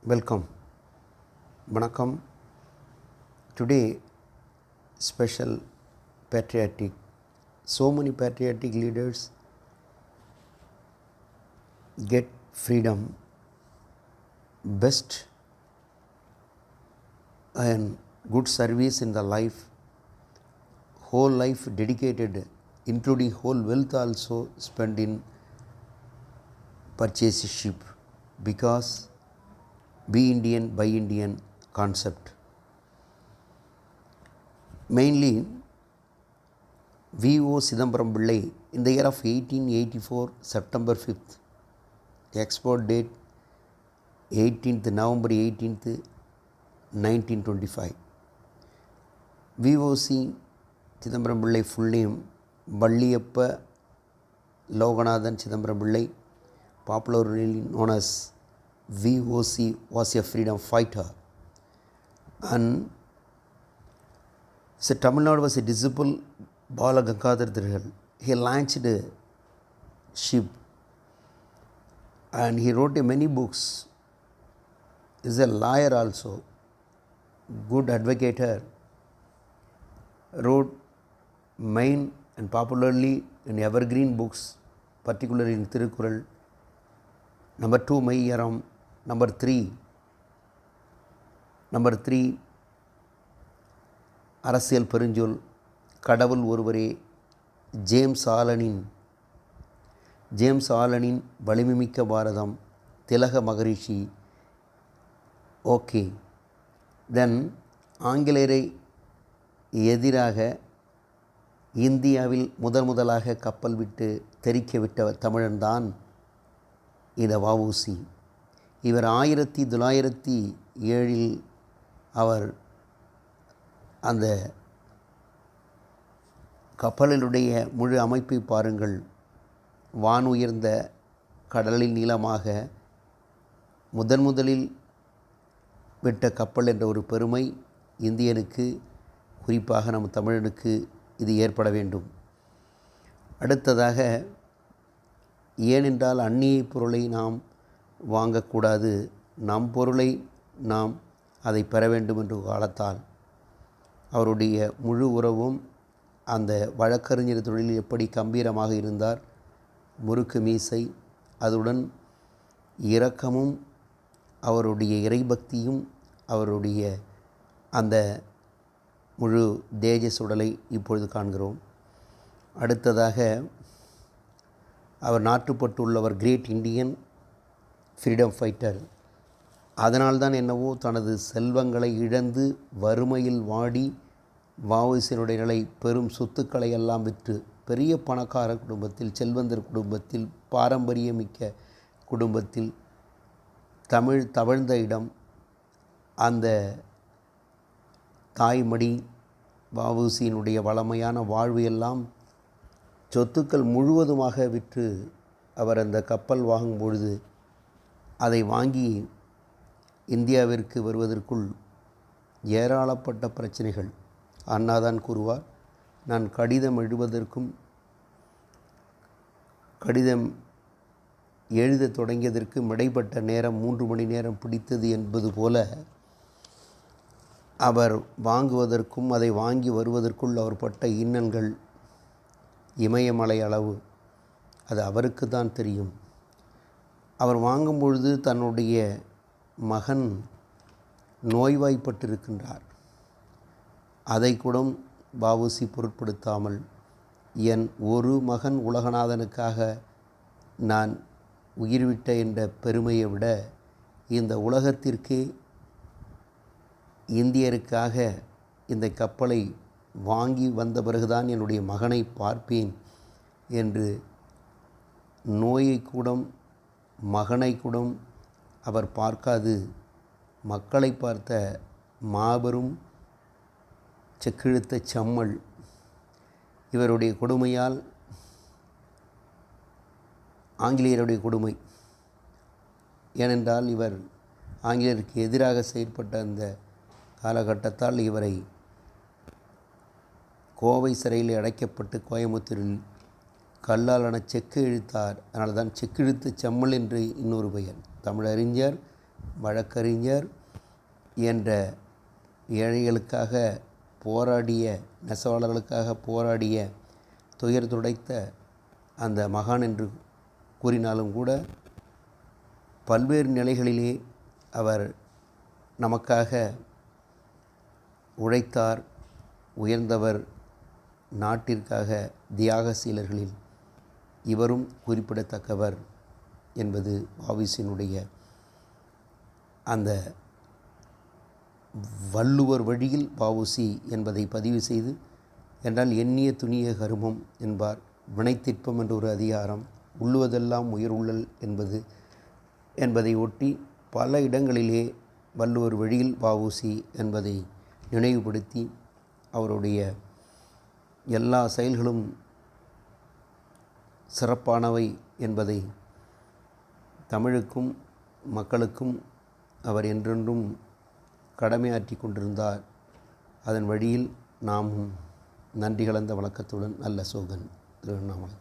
Welcome. Vanakkam. Today, special patriotic. So many patriotic leaders get freedom, best and good service in the life, whole life dedicated, including whole wealth also spent in purchase ship, because be Indian, buy Indian concept. Mainly, V.O. Chidambaram Pillai in the year of 1884, September 5th, export date 18th November 18th, 1925. V.O.C. Chidambaram Pillai full name Valliyappa Loganathan Chidambaram Pillai, popularly known as V.O.C., was a freedom fighter, and so Tamil Nadu was a disciple Bala Gangadhar Tirgal. He launched a ship and he wrote many books. He is a lawyer also, good advocator, wrote main and popularly in evergreen books, particularly in Tirukkural. Number 2, Mayyaram. Number 3, அரசியல் பெருஞ்சொல், கடவுள் ஒருவரே, James ஆலனின் வலிமைமிக்க பாரதம், திலக மகரிஷி. Okay, தென் ஆங்கிலேயரை எதிராக இந்தியாவில் முதலாக கப்பல் விட்டு தெறிக்க விட்ட தமிழன்தான் இந்த வ.உ.சி. இவர் 1907 அவர் அந்த கப்பலினுடைய முழு அமைப்பை பாருங்கள். வானுயர்ந்த கடலின் நீளமாக முதலில் விட்ட கப்பல் என்ற ஒரு பெருமை இந்தியனுக்கு, குறிப்பாக நம் தமிழனுக்கு இது ஏற்பட வேண்டும். அடுத்ததாக, ஏனென்றால் அந்நிய பொருளை நாம் வாங்கக்கூடாது, நம் பொருளை நாம் அதை பெற வேண்டும் என்ற காலத்தால் அவருடைய முழு உறவும் அந்த வழக்கறிஞர் தொழிலில் எப்படி கம்பீரமாக இருந்தார், முறுக்கு மீசை, அதுடன் இரக்கமும் அவருடைய இறைபக்தியும் அவருடைய அந்த முழு தேஜஸ் உடலை இப்பொழுது காண்கிறோம். அடுத்ததாக, அவர் நாட்டுப்பட்டுள்ளவர் கிரேட் இண்டியன் ஃப்ரீடம் ஃபைட்டர். அதனால்தான் என்னவோ தனது செல்வங்களை இழந்து வறுமையில் வாடி வ.உ.சி.யினுடைய நிலை பெரும் சொத்துக்களை எல்லாம் விற்று பெரிய பணக்கார குடும்பத்தில், செல்வந்தர் குடும்பத்தில், பாரம்பரியமிக்க குடும்பத்தில் தமிழ் தவழ்ந்த இடம், அந்த தாய்மடி, வ.உ.சி.யினுடைய வளமையான வாழ்வு எல்லாம் சொத்துக்கள் முழுவதுமாக விற்று அவர் அந்த கப்பல் வாங்கும் பொழுது அதை வாங்கி இந்தியாவிற்கு வருவதற்குள் ஏராளப்பட்ட பிரச்சனைகள். அண்ணாதான் கூறுவார், நான் கடிதம் எழுத தொடங்கியதற்கு இடைப்பட்ட நேரம் 3 மணி நேரம் பிடித்தது என்பது போல, அவர் வாங்குவதற்கும் அதை வாங்கி வருவதற்குள் அவர் பட்ட இன்னல்கள் இமயமலை அளவு. அது அவருக்கு தான் தெரியும். அவர் வாங்கும் பொழுது தன்னுடைய மகன் நோய்வாய்ப்பட்டிருக்கின்றார். அதை கூட வ.உ.சி. பொருட்படுத்தாமல், என் ஒரு மகன் உலகநாதனுக்காக நான் உயிர்விட்ட என்ற பெருமையை விட, இந்த உலகத்திற்கே இந்தியருக்காக இந்த கப்பலை வாங்கி வந்த பிறகுதான் என்னுடைய மகனை பார்ப்பேன் என்று நோயை கூட மகனை கூட அவர் பார்க்காது மக்களை பார்த்த மாபெரும் செக்கிழுத்த செம்மல். இவருடைய கொடுமையால், ஆங்கிலேயருடைய கொடுமை, ஏனென்றால் இவர் ஆங்கிலேயருக்கு எதிராக செயற்பட்ட அந்த காலகட்டத்தால் இவரை கோவை சிறையில் அடைக்கப்பட்டு கோயம்புத்தூரில் கல்லாலான செக்கு இழுத்தார். அதனால தான் செக்கிழுத்து செம்மல் என்று இன்னொரு பெயர். தமிழறிஞர் வழக்கறிஞர் என்ற ஏழைகளுக்காக போராடிய, நெசவாளர்களுக்காக போராடிய, துயர் துடைத்த அந்த மகான் என்று கூறினாலும் கூட பல்வேறு நிலைகளிலே அவர் நமக்காக உழைத்தார், உயர்ந்தவர். நாட்டிற்காக தியாகசீலர்களில் இவரும் குறிப்பிடத்தக்கவர் என்பது வ.உ.சியினுடைய அந்த வள்ளுவர் வழியில் வ.உ.சி என்பதை பதிவு செய்து, என்றால் எண்ணிய துணிய கருமம் என்பார். வினைத்திற்பம் என்ற ஒரு அதிகாரம், உள்ளுவதெல்லாம் உயர் உள்ளல் என்பதை ஒட்டி பல இடங்களிலே வள்ளுவர் வழியில் வ.உ.சி என்பதை நினைவுபடுத்தி, அவருடைய எல்லா செயல்களும் சிறப்பானவை என்பதை தமிழுக்கும் மக்களுக்கும் அவர் என்றென்றும் கடமையாற்றி கொண்டிருந்தார். அதன் வழியில் நாமும் நன்றி கலந்த வணக்கத்துடன் நல்ல சோகன் திருவண்ணாமலை.